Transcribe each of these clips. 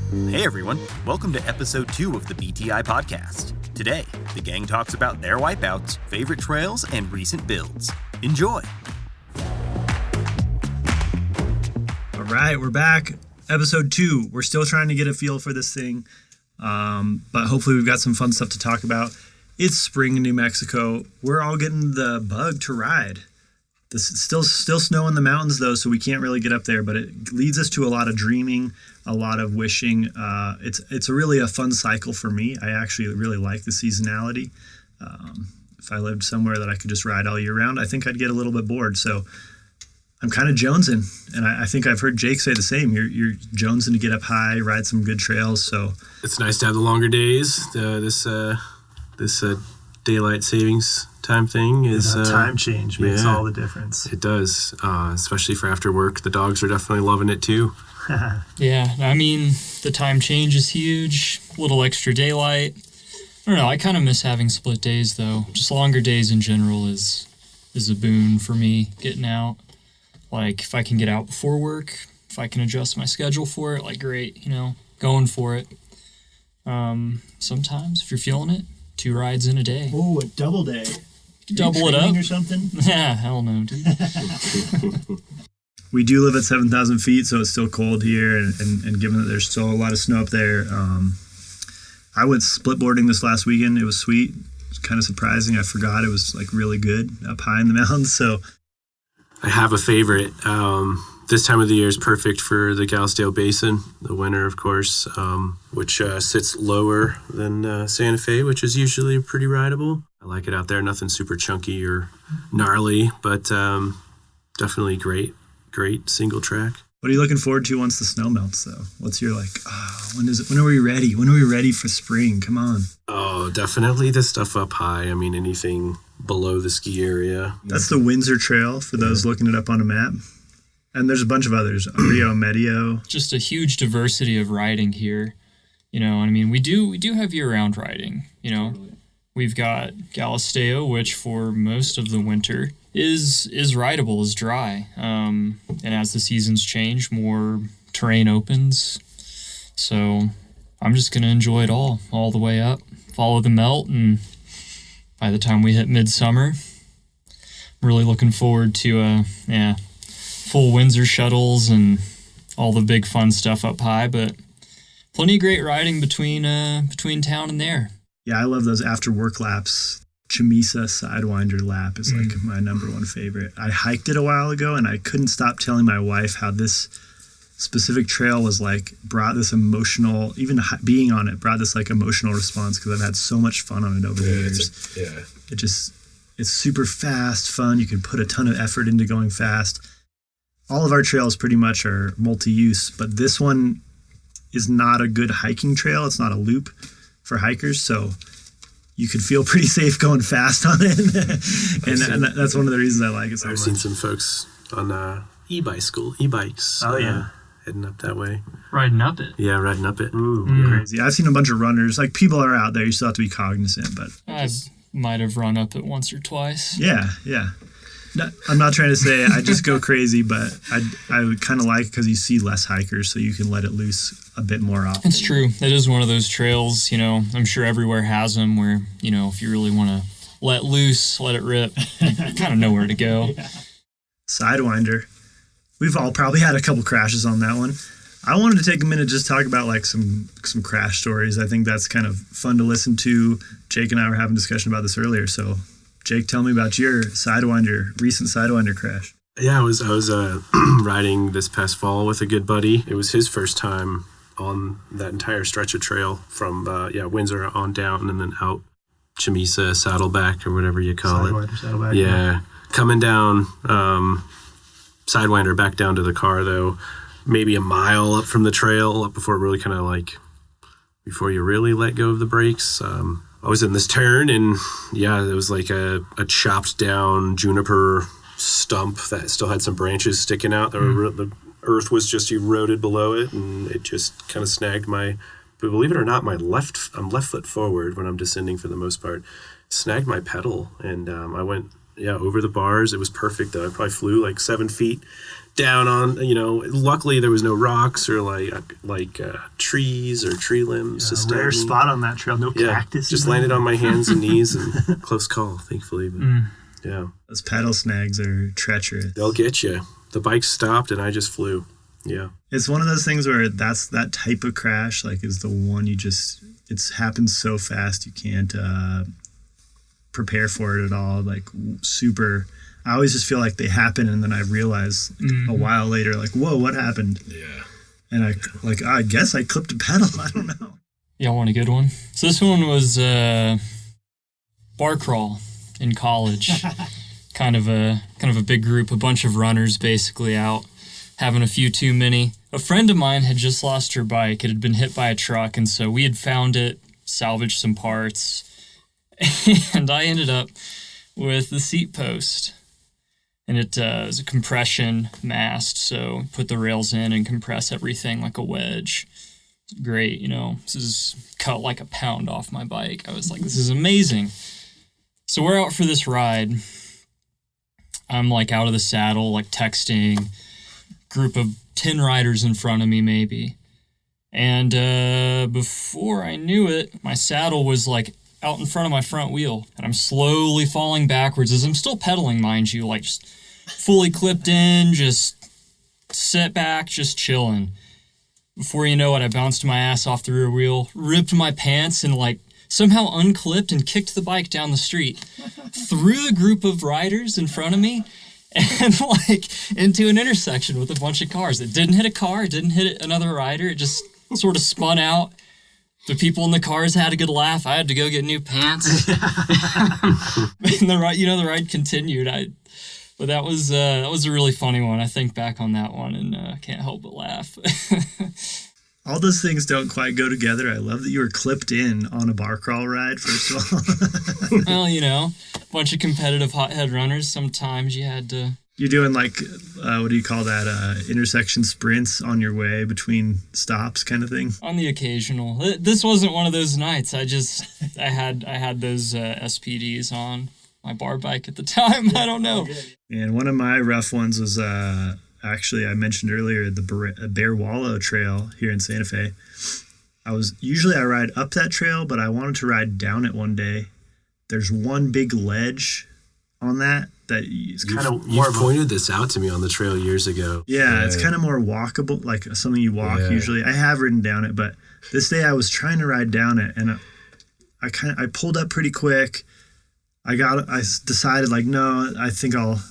Hey everyone, welcome to episode 2 of the BTI Podcast. Today, the gang talks about their wipeouts, favorite trails, and recent builds. Enjoy! All right, we're back. Episode 2. We're still trying to get a feel for this thing, but hopefully we've got some fun stuff to talk about. It's spring in New Mexico. We're all getting the bug to ride. This is still snow in the mountains, though, so we can't really get up there, but it leads us to a lot of dreaming, a lot of wishing. It's really a fun cycle for me. I actually really like the seasonality. If I lived somewhere that I could just ride all year round, I think I'd get a little bit bored. So I'm kind of jonesing, and I think I've heard Jake say the same. You're jonesing to get up high, ride some good trails. So it's nice to have the longer days. This daylight savings time thing is time change makes all the difference. It does, especially for after work. The dogs are definitely loving it too. Yeah, I mean, the time change is huge. A little extra daylight. I don't know. I kind of miss having split days, though. Just longer days in general is a boon for me getting out. Like, if I can get out before work, if I can adjust my schedule for it, like, great, going for it. Sometimes, if you're feeling it, 2 rides in a day. Oh, a double day. Double it up. Or something? Yeah, hell no, dude. We do live at 7,000 feet, so it's still cold here, and given that there's still a lot of snow up there, I went split boarding this last weekend. It was sweet. It was kind of surprising. I forgot it was like really good up high in the mountains. So I have a favorite. This time of the year is perfect for the Galisteo Basin, the winter, of course, which sits lower than Santa Fe, which is usually pretty rideable. I like it out there. Nothing super chunky or gnarly, but definitely great single track. What are you looking forward to once the snow melts, though? What's your when are we ready? When are we ready for spring? Come on. Oh, definitely the stuff up high. I mean, anything below the ski area. That's the Windsor Trail for those looking it up on a map. And there's a bunch of others. Rio Medio. Just a huge diversity of riding here. I mean, we do have year-round riding, Totally. We've got Galisteo, which for most of the winter is rideable, is dry. And as the seasons change, more terrain opens. So I'm just going to enjoy it all the way up, follow the melt, and by the time we hit midsummer, I'm really looking forward to, full Windsor shuttles and all the big fun stuff up high, but plenty of great riding between town and there. Yeah, I love those after work laps. Chamisa Sidewinder lap is like my number one favorite. I hiked it a while ago, and I couldn't stop telling my wife how this specific trail was brought this emotional, even being on it brought this emotional response, because I've had so much fun on it over the years. It's super fast, fun. You can put a ton of effort into going fast. All of our trails pretty much are multi-use, but this one is not a good hiking trail. It's not a loop for hikers, so you could feel pretty safe going fast on it. and that's one of the reasons I like it so much. I've seen some folks on e-bikes. Oh, yeah. Heading up that way. Riding up it. Yeah, riding up it. Ooh, crazy. I've seen a bunch of runners. People are out there. You still have to be cognizant, but I might have run up it once or twice. Yeah. No, I'm not trying to say I just go crazy, but I would kind of like it because you see less hikers, so you can let it loose a bit more often. It's true. It is one of those trails, I'm sure everywhere has them where, if you really want to let loose, let it rip, you kind of know where to go. Yeah. Sidewinder. We've all probably had a couple crashes on that one. I wanted to take a minute just to talk about some crash stories. I think that's kind of fun to listen to. Jake and I were having a discussion about this earlier, so Jake, tell me about your recent Sidewinder crash. Yeah, I was riding this past fall with a good buddy. It was his first time on that entire stretch of trail from Windsor on down and then out Chamisa, Saddleback, or whatever you call it. Saddleback. Yeah, coming down Sidewinder back down to the car though, maybe a mile up from the trail, up before it really kind of before you really let go of the brakes. I was in this turn, and it was like a chopped down juniper stump that still had some branches sticking out. The earth was just eroded below it, and it just kind of snagged but believe it or not, I'm left foot forward when I'm descending for the most part, snagged my pedal, and I went over the bars. It was perfect though. I probably flew 7 feet down on, luckily there was no rocks or like trees or tree limbs. Just a rare spot on that trail. No cactus. Just landed on my hands and knees and close call, thankfully. But yeah. Those pedal snags are treacherous. They'll get you. The bike stopped and I just flew. Yeah. It's one of those things where that type of crash is the one it's happened so fast you can't prepare for it at all. Super. I always just feel like they happen, and then I realize a while later, whoa, what happened? Yeah. And I guess I clipped a pedal. I don't know. Y'all want a good one? So this one was bar crawl in college. kind of a big group, a bunch of runners basically out having a few too many. A friend of mine had just lost her bike. It had been hit by a truck, and so we had found it, salvaged some parts, and I ended up with the seat post. And it was a compression mast, so put the rails in and compress everything like a wedge. Great, this is cut like a pound off my bike. I was like, this is amazing. So we're out for this ride. I'm out of the saddle, texting, group of 10 riders in front of me maybe. And before I knew it, my saddle was out in front of my front wheel, and I'm slowly falling backwards as I'm still pedaling, mind you, just fully clipped in, just set back, just chilling. Before you know it, I bounced my ass off the rear wheel, ripped my pants, and somehow unclipped and kicked the bike down the street through the group of riders in front of me and into an intersection with a bunch of cars. It didn't hit a car, it didn't hit another rider, it just sort of spun out. The people in the cars had a good laugh. I had to go get new pants. And the ride continued. But that was a really funny one. I think back on that one and can't help but laugh. All those things don't quite go together. I love that you were clipped in on a bar crawl ride, first of all. Well, a bunch of competitive hothead runners. Sometimes you had to... You're doing what do you call that? Intersection sprints on your way between stops kind of thing? On the occasional. This wasn't one of those nights. I had those SPDs on my bar bike at the time. I don't know. And one of my rough ones was actually, I mentioned earlier, the Bear Wallow Trail here in Santa Fe. I ride up that trail, but I wanted to ride down it one day. There's one big ledge on that is kind of more... You pointed this out to me on the trail years ago. Yeah, it's kind of more walkable, something you walk usually. I have ridden down it, but this day I was trying to ride down it, and I pulled up pretty quick. I decided no, I think I'll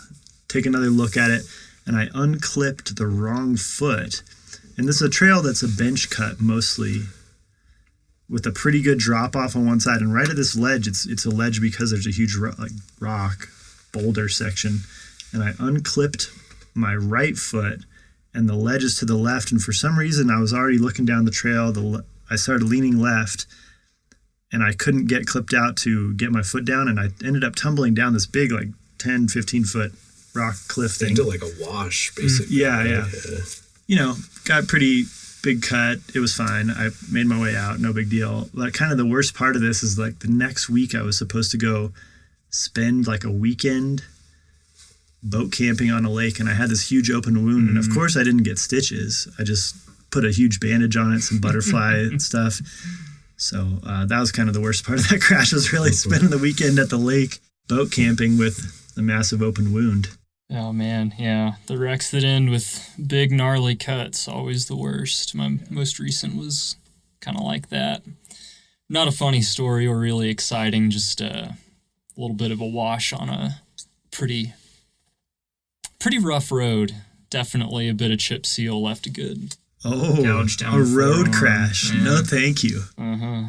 take another look at it, and I unclipped the wrong foot. And this is a trail that's a bench cut mostly, with a pretty good drop off on one side, and right at this ledge, it's a ledge because there's a huge rock boulder section, and I unclipped my right foot, and the ledge is to the left, and for some reason I was already looking down the trail. I started leaning left, and I couldn't get clipped out to get my foot down, and I ended up tumbling down this big 10, 15 foot rock cliff thing. Into a wash, basically. Yeah. Got a pretty big cut. It was fine. I made my way out. No big deal. Kind of the worst part of this is the next week I was supposed to go spend a weekend boat camping on a lake, and I had this huge open wound, and of course I didn't get stitches. I just put a huge bandage on it, some butterfly stuff. So that was kind of the worst part of that crash, was really spending the weekend at the lake boat camping with a massive open wound. Oh man, yeah. The wrecks that end with big gnarly cuts, always the worst. My most recent was kind of like that. Not a funny story or really exciting, just a little bit of a wash on a pretty rough road. Definitely a bit of chip seal left a good gouge down a road crash. Yeah. No, thank you. Uh-huh.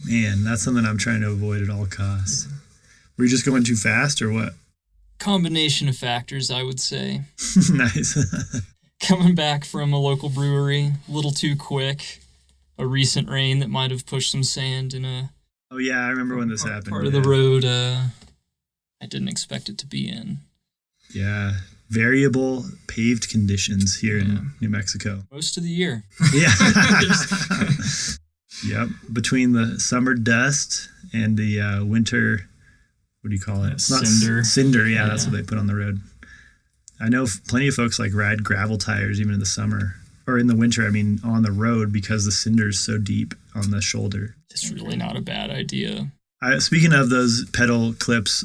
Man, that's something I'm trying to avoid at all costs. Were you just going too fast or what? Combination of factors, I would say. Nice. Coming back from a local brewery, a little too quick. A recent rain that might have pushed some sand in a... Oh yeah, I remember when this happened. Part of the road I didn't expect it to be in. Yeah, variable paved conditions here in New Mexico. Most of the year. Yeah. Yep, between the summer dust and the winter, what do you call it? It's cinder. Cinder, yeah, that's what they put on the road. I know plenty of folks like ride gravel tires even in the summer or in the winter. I mean, on the road because the cinder's so deep on the shoulder. It's really not a bad idea. Speaking of those pedal clips,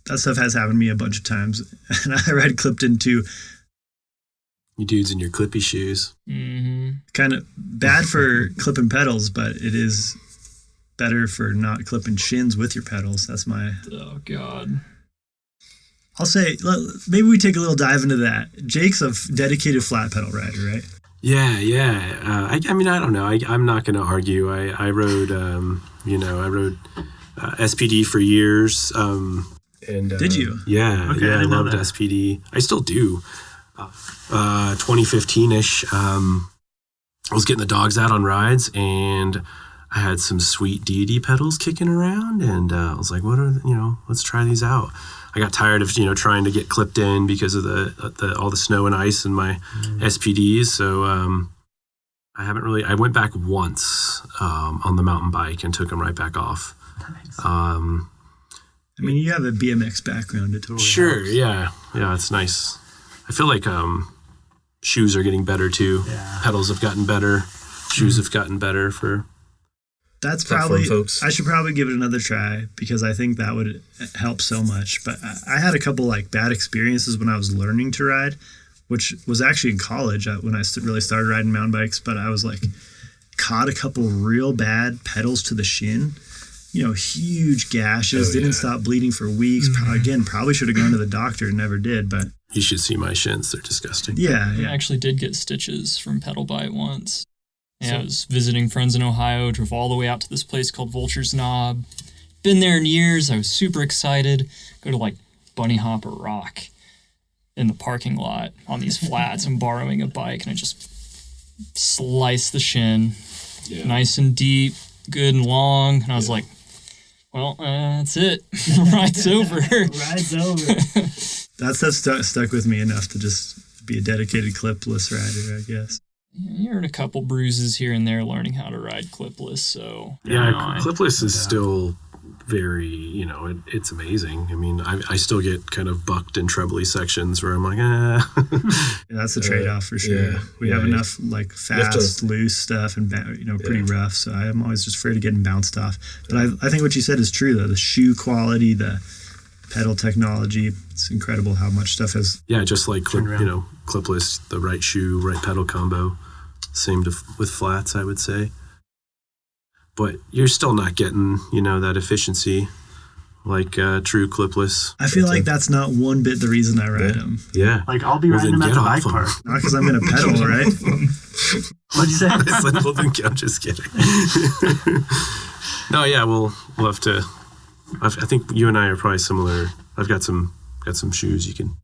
that stuff has happened to me a bunch of times, and I ride clipped in too. You dudes in your clippy shoes. Mm-hmm. Kind of bad for clipping pedals, but it is better for not clipping shins with your pedals. That's my... Oh, God. I'll say, maybe we take a little dive into that. Jake's a dedicated flat pedal rider, right? Yeah. I mean, I don't know. I'm not going to argue. I rode, I rode SPD for years. Did you? Yeah. Okay, I loved that. SPD. I still do. 2015-ish, I was getting the dogs out on rides, and I had some sweet deity pedals kicking around, and I was like, let's try these out. I got tired of, trying to get clipped in because of the all the snow and ice in my SPDs. So I went back once on the mountain bike and took them right back off. Nice. I mean, you have a BMX background. It totally Sure, helps. yeah, it's nice. I feel like shoes are getting better too. Yeah. Pedals have gotten better. Shoes have gotten better for... That's Platform probably, folks. I should probably give it another try because I think that would help so much. But I had a couple like bad experiences when I was learning to ride, which was actually in college when I really started riding mountain bikes. But I was like caught a couple real bad pedals to the shin, huge gashes, didn't stop bleeding for weeks. Again, probably should have gone to the doctor, never did. But You should see my shins. They're disgusting. yeah. I actually did get stitches from pedal bite once. Yeah, I was visiting friends in Ohio, drove all the way out to this place called Vulture's Knob. Been there in years. I was super excited. Go to like Bunny Hop or Rock in the parking lot on these flats. I'm borrowing a bike, and I just sliced the shin. Yeah. Nice and deep, good and long. And I was like, well, that's it. Ride's over. Ride's over. That stuff stuck with me enough to just be a dedicated clipless rider, I guess. You're in a couple bruises here and there learning how to ride clipless, so... Yeah, clipless is still very, it's amazing. I mean, I still get kind of bucked in trebly sections where I'm like, Yeah, that's the trade-off for sure. Yeah, we have enough like fast, loose stuff and pretty rough, so I'm always just afraid of getting bounced off. But I think what you said is true, though. The shoe quality, the pedal technology, it's incredible how much stuff has... Yeah, just like, clipless, the right shoe, right pedal combo. Same with flats, I would say. But you're still not getting, that efficiency like true clipless. I feel like that's not one bit the reason I ride them. Yeah. Like, I'll be riding them at the bike park. Not because I'm going to pedal, right? What'd you say? It's like, well, then I'm just kidding. No, yeah, we'll have to... I think you and I are probably similar. I've got some shoes you can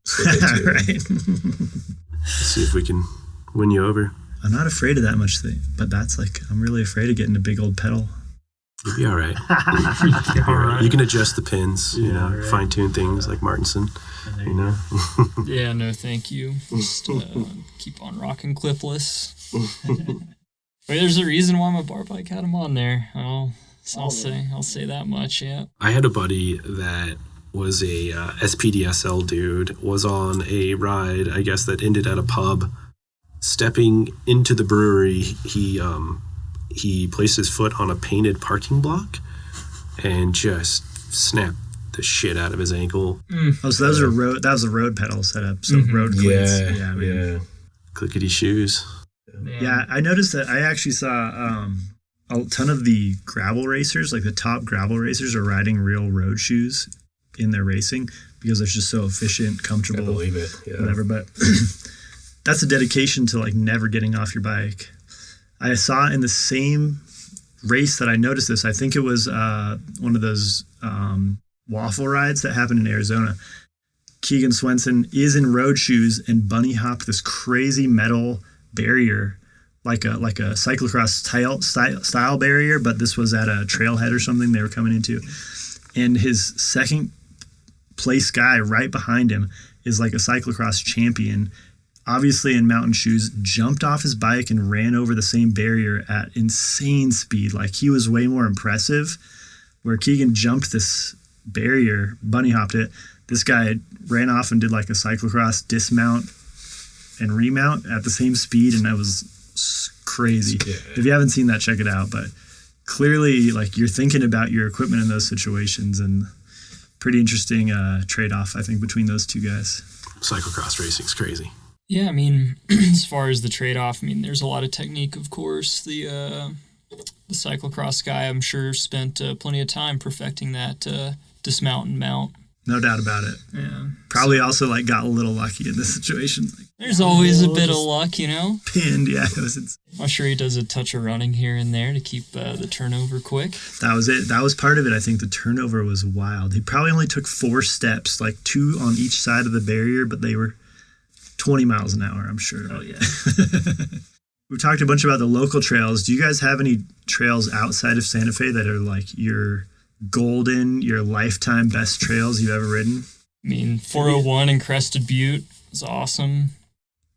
Right. see if we can win you over. I'm not afraid of that much thing, but that's like, I'm really afraid of getting a big old pedal. You'll be all right. All right. You can adjust the pins, fine tune things like Martinson, Yeah, no, thank you. Just keep on rocking clipless. Wait, there's a reason why my bar bike had them on there. I'll say that much. Yeah. I had a buddy that was a SPDSL dude, was on a ride, I guess, that ended at a pub. Stepping into the brewery, he placed his foot on a painted parking block and just snapped the shit out of his ankle. Oh, so that was a road pedal setup. So road cleats. Yeah. Clickety shoes. Yeah, I noticed that. I actually saw a ton of the gravel racers, like the top gravel racers, are riding real road shoes in their racing because they're just so efficient, comfortable. I believe it. Yeah. Whatever, but that's a dedication to like never getting off your bike. I saw in the same race that I noticed this. I think it was one of those waffle rides that happened in Arizona. Keegan Swenson is in road shoes and bunny hopped this crazy metal barrier, like a cyclocross style barrier, but this was at a trailhead or something they were coming into. And his second place guy right behind him is like a cyclocross champion, obviously in mountain shoes, jumped off his bike and ran over the same barrier at insane speed. Like, he was way more impressive, where Keegan jumped this barrier, bunny hopped it, this guy ran off and did like a cyclocross dismount and remount at the same speed, and that was crazy. Yeah. If you haven't seen that, check it out. But clearly, like, you're thinking about your equipment in those situations, and pretty interesting trade-off, I think, between those two guys. Cyclocross racing's crazy. Yeah, I mean, as far as the trade-off, I mean, there's a lot of technique, of course. The cyclocross guy, I'm sure, spent plenty of time perfecting that dismount and mount. No doubt about it. Yeah. Probably also like got a little lucky in this situation. Like, there's always a bit of luck, you know? Pinned, yeah. It was insane. I'm sure he does a touch of running here and there to keep the turnover quick. That was it. That was part of it. I think the turnover was wild. He probably only took 4 steps, like 2 on each side of the barrier, but they were 20 miles an hour, I'm sure. Oh, yeah. We've talked a bunch about the local trails. Do you guys have any trails outside of Santa Fe that are like your lifetime best trails you've ever ridden? I mean, 401 in Crested Butte is awesome.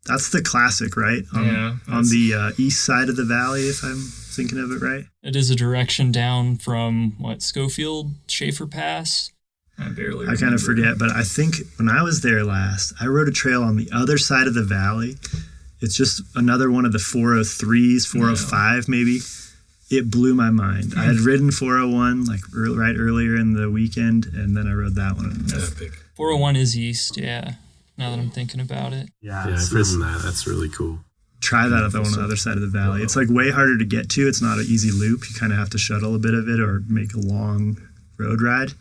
That's the classic, right? On the east side of the valley, if I'm thinking of it right. It is a direction down from, Schofield, Schaefer Pass? I kind of forget, but I think when I was there last, I rode a trail on the other side of the valley. It's just another one of the 403s, 405 maybe. It blew my mind. I had ridden 401 like right earlier in the weekend, and then I rode that one. Epic. 401 is east, yeah, now that I'm thinking about it. Yeah, I've ridden that. That's really cool. Try that on the other side of the valley. It's like way harder to get to. It's not an easy loop. You kind of have to shuttle a bit of it or make a long road ride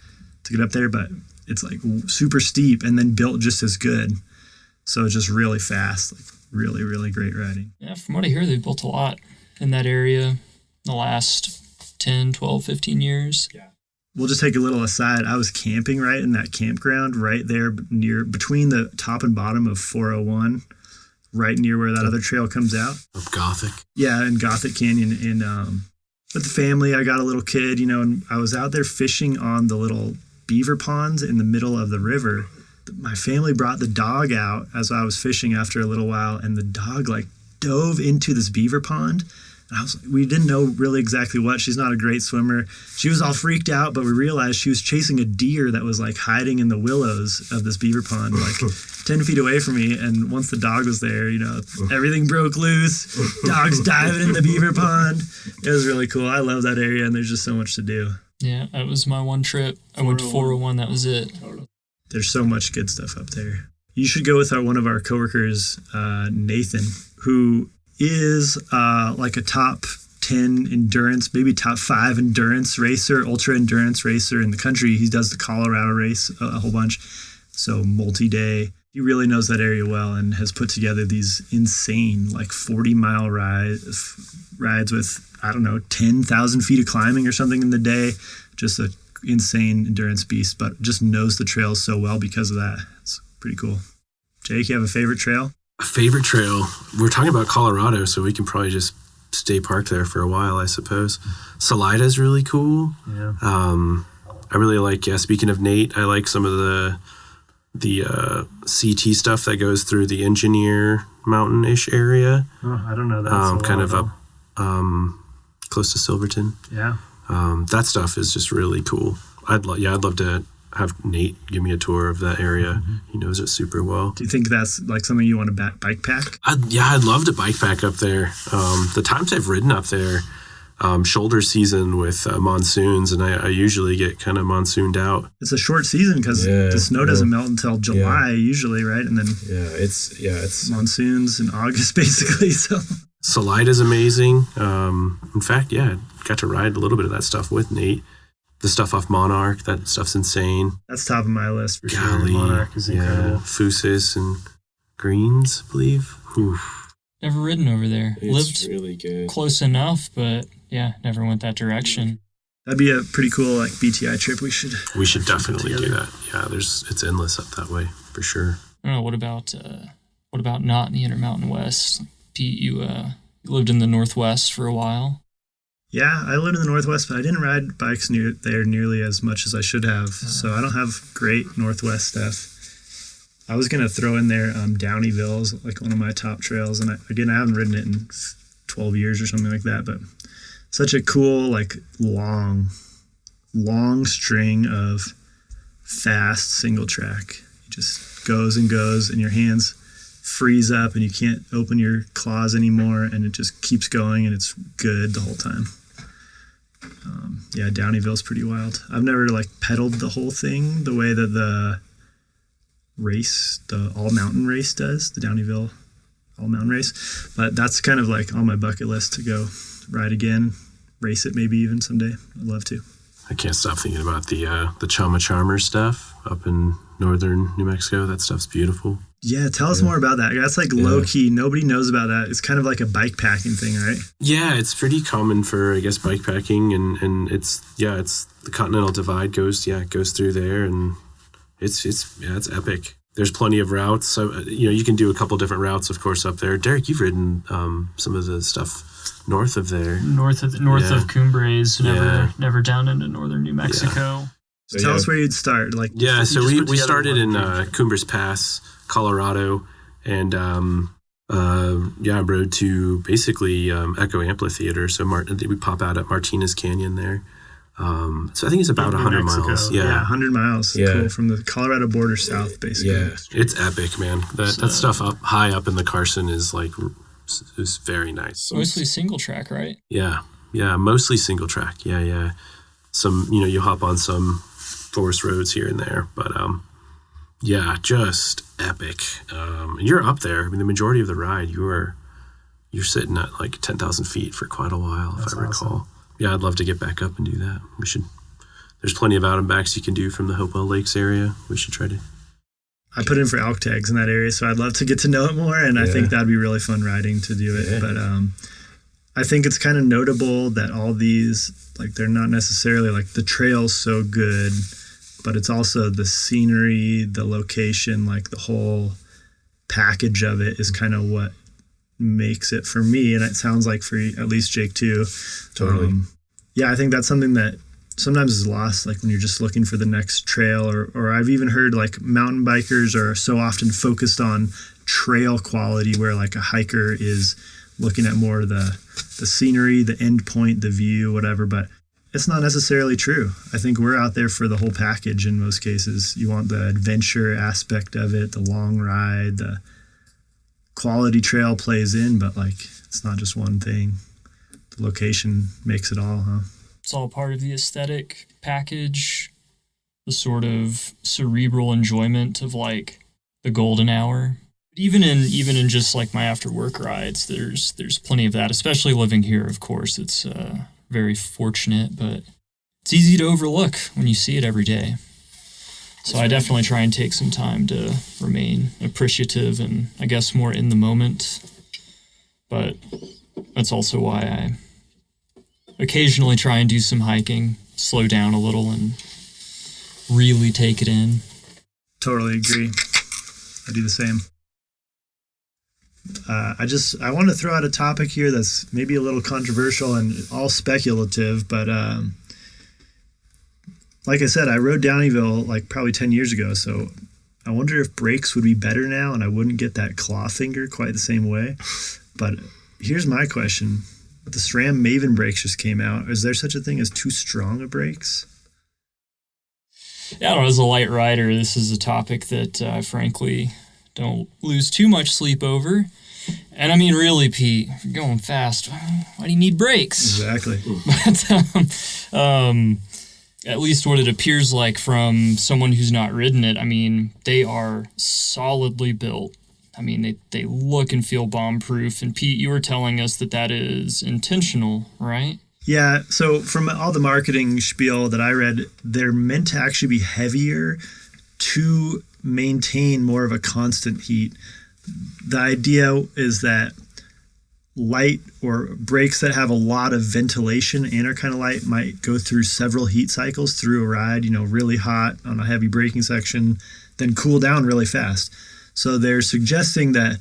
to get up there, but it's like super steep and then built just as good. So it's just really fast, like really, really great riding. Yeah, from what I hear, they've built a lot in that area in the last 10, 12, 15 years. Yeah. We'll just take a little aside. I was camping right in that campground right there between the top and bottom of 401, right near where that other trail comes out. Of Gothic? Yeah, in Gothic Canyon. With the family, I got a little kid, and I was out there fishing on the little beaver ponds in the middle of the river. My family brought the dog out as I was fishing after a little while, and the dog like dove into this beaver pond. And we didn't know really exactly what. She's not a great swimmer. She was all freaked out, but we realized she was chasing a deer that was like hiding in the willows of this beaver pond, like 10 feet away from me. And once the dog was there, everything broke loose. Dogs diving in the beaver pond. It was really cool. I love that area, and there's just so much to do. Yeah, that was my one trip. I went to 401. That was it. There's so much good stuff up there. You should go with one of our coworkers, Nathan, who is like a top 10 endurance, maybe top 5 endurance racer, ultra endurance racer in the country. He does the Colorado race a whole bunch, so multi-day. He really knows that area well and has put together these insane, like 40-mile rides with, 10,000 feet of climbing or something in the day. Just a insane endurance beast, but just knows the trails so well because of that. It's pretty cool. Jake, you have a favorite trail? A favorite trail? We're talking about Colorado, so we can probably just stay parked there for a while, I suppose. Salida's really cool. Yeah. I really like, speaking of Nate, I like some of the CT stuff that goes through the Engineer Mountain-ish area. Oh, I don't know that. Kind of up close to Silverton. Yeah. That stuff is just really cool. I'd love to have Nate give me a tour of that area. Mm-hmm. He knows it super well. Do you think that's like something you want to bike pack? I'd love to bike pack up there. The times I've ridden up there, shoulder season with monsoons, and I usually get kind of monsooned out. It's a short season because the snow doesn't melt until July usually, right? And then it's monsoons in August basically. So Salida's amazing. In fact, got to ride a little bit of that stuff with Nate. The stuff off Monarch, that stuff's insane. That's top of my list for Golly, sure. Monarch is incredible. Fusis and Greens, I believe. Oof. Never ridden over there. It's Lived really good. close enough, but never went that direction. That'd be a pretty cool BTI trip. We should definitely do that. Yeah, it's endless up that way for sure. I don't know. What about not in the Intermountain West? Pete, you lived in the Northwest for a while. Yeah, I lived in the Northwest, but I didn't ride bikes there nearly as much as I should have. So I don't have great Northwest stuff. I was going to throw in there Downeyville's like one of my top trails. And I haven't ridden it in 12 years or something like that. But such a cool, like long string of fast single track. It just goes and goes, and your hands freeze up, and you can't open your claws anymore, and it just keeps going, and it's good the whole time. Yeah, Downeyville's pretty wild. I've never like pedaled the whole thing the way that the all mountain race does, the Downeyville all mountain race, but that's kind of like on my bucket list to go ride again, race it maybe even someday. I'd love to. I can't stop thinking about the Chama Charmer stuff up in northern New Mexico. That stuff's beautiful. Yeah, tell us more about that. That's like low key. Nobody knows about that. It's kind of like a bike packing thing, right? Yeah, it's pretty common for, I guess, bike packing, and it's the Continental Divide goes through there, and it's epic. There's plenty of routes. So you can do a couple different routes, of course, up there. Derek, you've ridden some of the stuff north of there. North of Cumbres, never down into northern New Mexico. Yeah. So tell us where you'd start. So we started in Cumbres Pass, Colorado, and rode to basically Echo Amphitheater. So we pop out at Martinez Canyon there. So I think it's about 100 miles. Yeah, 100 miles. Yeah. Cool. From the Colorado border south, basically. Yeah, it's epic, man. That stuff high up in the Carson is very nice. Mostly single track, right? Yeah, mostly single track. Yeah. Some, you hop on some forest roads here and there, but just epic. You're up there. I mean, the majority of the ride, you're sitting at like 10,000 feet for quite a while, if I recall. Awesome. Yeah, I'd love to get back up and do that. We should. There's plenty of out and backs you can do from the Hopewell Lakes area. We should try to. I put in for elk tags in that area, so I'd love to get to know it more, and I think that'd be really fun riding to do it. Yeah. But I think it's kind of notable that all these, they're not necessarily the trail's so good, but it's also the scenery, the location, the whole package of it is kind of what makes it for me, and it sounds like for at least Jake too. Totally. I think that's something that sometimes is lost, when you're just looking for the next trail, or I've even heard mountain bikers are so often focused on trail quality, where a hiker is looking at more of the scenery, the end point, the view, whatever, but it's not necessarily true. I think we're out there for the whole package in most cases. You want the adventure aspect of it, the long ride, the quality trail plays in, but it's not just one thing. The location makes it all, huh? It's all part of the aesthetic package, the sort of cerebral enjoyment of the golden hour. Even in just my after work rides, there's plenty of that, especially living here, of course. It's very fortunate, but it's easy to overlook when you see it every day. So I definitely try and take some time to remain appreciative and I guess more in the moment. But that's also why I occasionally try and do some hiking, slow down a little and really take it in. Totally agree. I do the same. I want to throw out a topic here that's maybe a little controversial and all speculative, but like I said, I rode Downeyville probably 10 years ago, so I wonder if brakes would be better now and I wouldn't get that claw finger quite the same way. But here's my question. The SRAM Maven brakes just came out. Is there such a thing as too strong of brakes? Yeah, I don't know, as a light rider, this is a topic that I frankly don't lose too much sleep over. And I mean, really, Pete, if you're going fast, why do you need brakes? Exactly. But at least what it appears like from someone who's not ridden it, I mean, they are solidly built. I mean, they look and feel bomb-proof. And Pete, you were telling us that is intentional, right? Yeah, so from all the marketing spiel that I read, they're meant to actually be heavier to maintain more of a constant heat. The idea is that light or brakes that have a lot of ventilation and are kind of light might go through several heat cycles through a ride, really hot on a heavy braking section, then cool down really fast. So they're suggesting that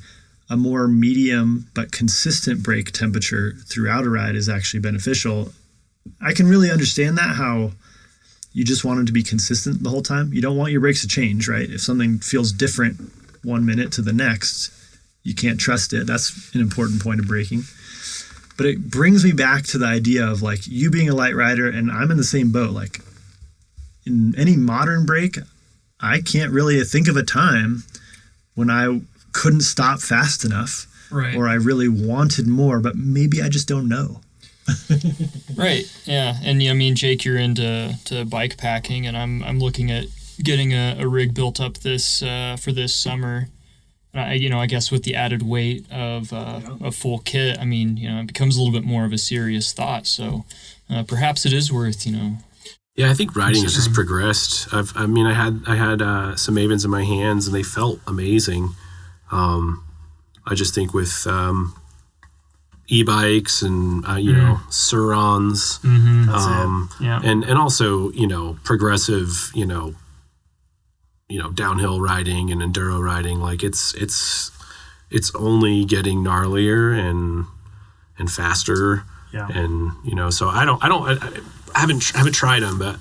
a more medium but consistent brake temperature throughout a ride is actually beneficial. I can really understand that, how you just want them to be consistent the whole time. You don't want your brakes to change, right? If something feels different 1 minute to the next, you can't trust it. That's an important point of braking. But it brings me back to the idea of you being a light rider, and I'm in the same boat. In any modern brake, I can't really think of a time when I couldn't stop fast enough, Right. or I really wanted more, but maybe I just don't know. Right. Yeah. And I mean, Jake, you're into bike packing, and I'm looking at getting a rig built up for this summer. And I guess with the added weight of a full kit, I mean, it becomes a little bit more of a serious thought. So perhaps it is worth, Yeah, I think riding has just progressed. I had some Mavens in my hands and they felt amazing. I just think with e-bikes and Surons, and also progressive downhill riding and enduro riding, like it's only getting gnarlier and faster. Yeah. And so I haven't tried them, but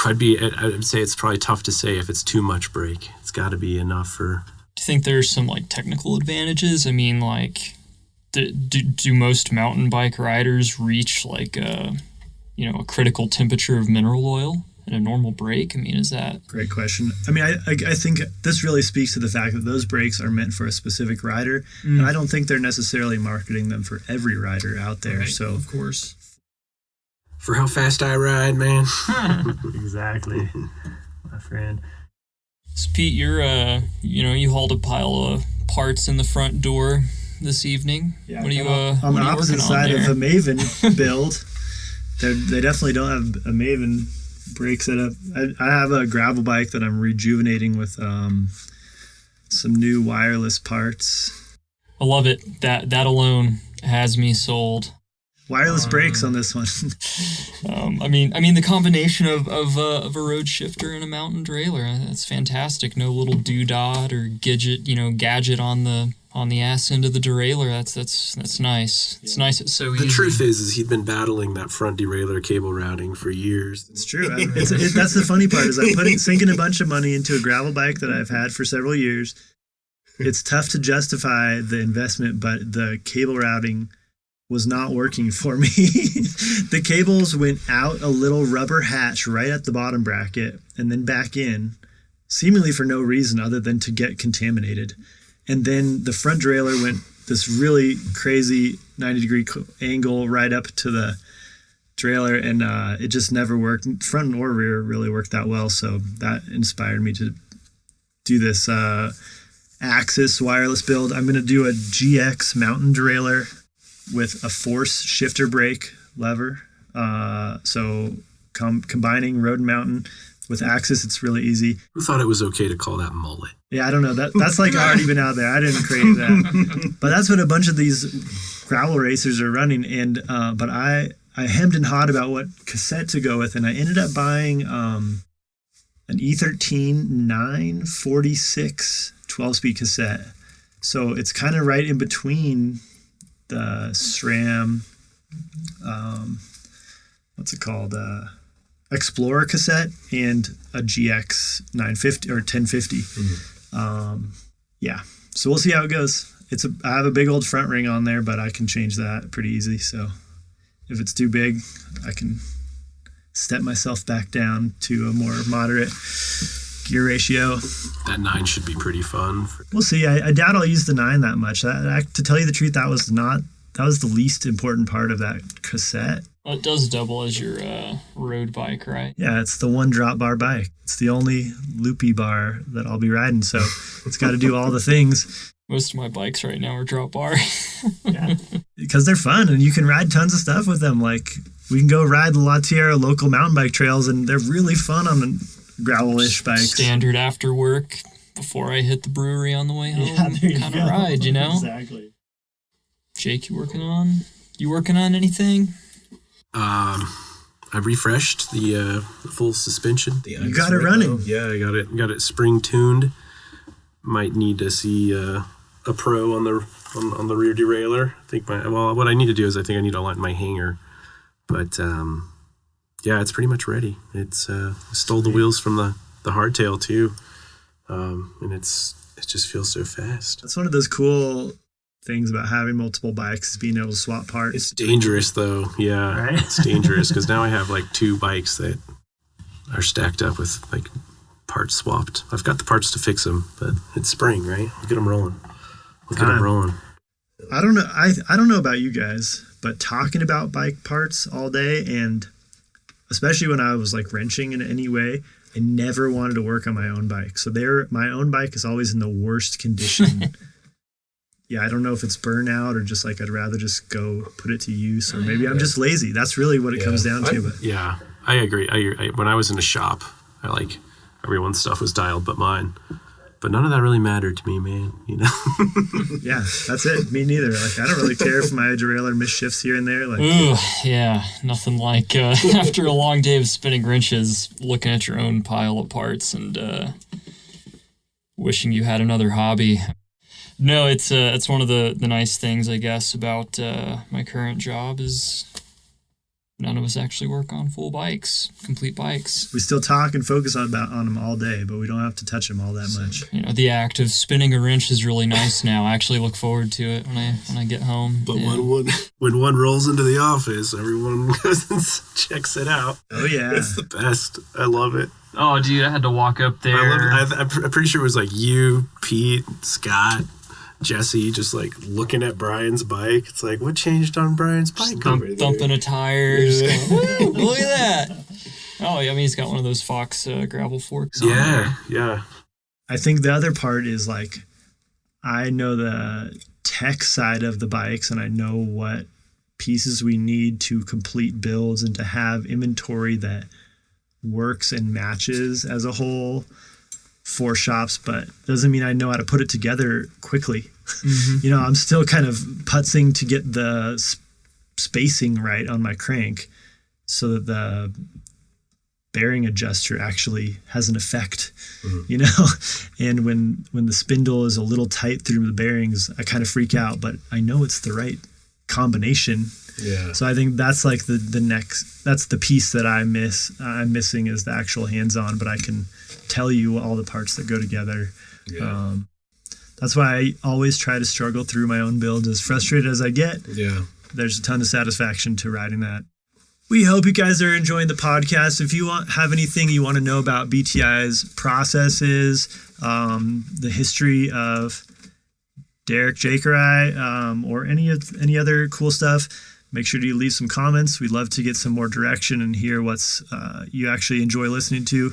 I'd say it's probably tough to say if it's too much brake. It's got to be enough for. Do you think there's some like technical advantages? I mean, like, do most mountain bike riders reach like a critical temperature of mineral oil in a normal brake? I mean, is that Great question. I mean, I think this really speaks to the fact that those brakes are meant for a specific rider, and I don't think they're necessarily marketing them for every rider out there. right, So of course. For how fast I ride, man. Exactly, my friend. So Pete, you're you hauled a pile of parts in the front door this evening. yeah, What are you on what the are you opposite working on side there? of the Maven build, they definitely don't have a Maven brake setup. I have a gravel bike that I'm rejuvenating with some new wireless parts. I love it. That alone has me sold. Wireless brakes on this one. I mean the combination of a road shifter and a mountain derailleur, that's fantastic. No little doodad or gadget on the ass end of the derailleur. That's nice. It's nice. It's so easy. The truth is he'd been battling that front derailleur cable routing for years. It's true. That's the funny part is I'm sinking a bunch of money into a gravel bike that I've had for several years. It's tough to justify the investment, but the cable routing was not working for me. The cables went out a little rubber hatch right at the bottom bracket and then back in, seemingly for no reason other than to get contaminated. And then the front derailleur went this really crazy 90-degree angle right up to the derailleur, and it just never worked. Front or rear really worked that well, so that inspired me to do this Axis wireless build. I'm going to do a GX mountain derailleur with a force shifter brake lever. So combining road and mountain with Axis, it's really easy. Who thought it was okay to call that mullet? Yeah, I don't know. That's like already been out there. I didn't create that. But that's what a bunch of these gravel racers are running. And but I hemmed and hawed about what cassette to go with, and I ended up buying an E13 946 12-speed cassette. So it's kind of right in between the SRAM, what's it called? Explorer cassette and a GX 950 or 1050. Yeah, so we'll see how it goes. I have a big old front ring on there, but I can change that pretty easy. So if it's too big, I can step myself back down to a more moderate gear ratio. That 9 should be pretty fun. We'll see. I doubt I'll use the 9 that much. To tell you the truth, that was the least important part of that cassette. Well, it does double as your road bike, right? Yeah, it's the one drop bar bike. It's the only loopy bar that I'll be riding, so it's got to do all the things. Most of my bikes right now are drop bar. Yeah, because they're fun and you can ride tons of stuff with them. Like we can go ride the La Tierra local mountain bike trails, and they're really fun on the gravel-ish bikes. Standard after work before I hit the brewery on the way home. Yeah, there you kind go. of ride, Exactly. Jake, you working on anything? I refreshed the full suspension. You got it running. Yeah, I got it spring tuned. Might need to see a pro on the rear derailleur. I think what I need to do is I think I need to align my hanger. But yeah, it's pretty much ready. It's stole the wheels from the hardtail too, and it just feels so fast. That's one of those cool things about having multiple bikes, is being able to swap parts. It's dangerous though. Yeah, Right? It's dangerous because now I have like 2 bikes that are stacked up with like parts swapped. I've got the parts to fix them, but it's spring, right? We'll get them rolling. I don't know. I don't know about you guys, but talking about bike parts all day, and especially when I was like wrenching in any way, I never wanted to work on my own bike. So my own bike is always in the worst condition. Yeah, I don't know if it's burnout or just like I'd rather just go put it to use, or maybe I'm just lazy. That's really what it comes down to. But yeah, I agree. When I was in a shop, everyone's stuff was dialed but mine. But none of that really mattered to me, man. You know? Yeah, that's it. Me neither. Like, I don't really care if my derailleur misshifts here and there. Like, ooh, yeah, nothing like after a long day of spinning wrenches, looking at your own pile of parts and wishing you had another hobby. No, it's one of the nice things, I guess, about my current job is none of us actually work on full bikes, complete bikes. We still talk and focus on them all day, but we don't have to touch them all that much. You know, the act of spinning a wrench is really nice now. I actually look forward to it when I get home. But when one rolls into the office, everyone goes and checks it out. Oh yeah, it's the best. I love it. Oh, dude, I had to walk up there. I'm pretty sure it was like you, Pete, Scott, Jesse, just like looking at Brian's bike. It's like, what changed on Brian's bike? Thumping a tire. Yeah. Woo, look at that. Oh, yeah, I mean, he's got one of those Fox gravel forks. Yeah. I think the other part is like, I know the tech side of the bikes, and I know what pieces we need to complete builds and to have inventory that works and matches as a whole for shops, but doesn't mean I know how to put it together quickly. Mm-hmm. You know, I'm still kind of putzing to get the spacing right on my crank so that the bearing adjuster actually has an effect, you know? And when the spindle is a little tight through the bearings, I kind of freak out, but I know it's the right combination. Yeah. So I think that's like the next, that's the piece that I'm missing is the actual hands-on, but I can tell you all the parts that go together. Yeah. That's why I always try to struggle through my own build. As frustrated as I get, there's a ton of satisfaction to riding that. We hope you guys are enjoying the podcast. If you have anything you want to know about BTI's processes, the history of Derek, Jake, or I, or any other cool stuff, make sure to leave some comments. We'd love to get some more direction and hear what's you actually enjoy listening to.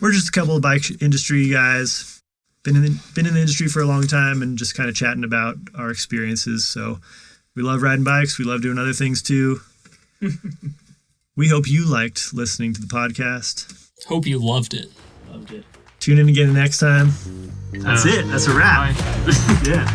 We're just a couple of bike industry guys, been in the industry for a long time, and just kind of chatting about our experiences. So we love riding bikes. We love doing other things too. We hope you liked listening to the podcast. Hope you loved it. Tune in again next time. That's it. That's a wrap. Yeah.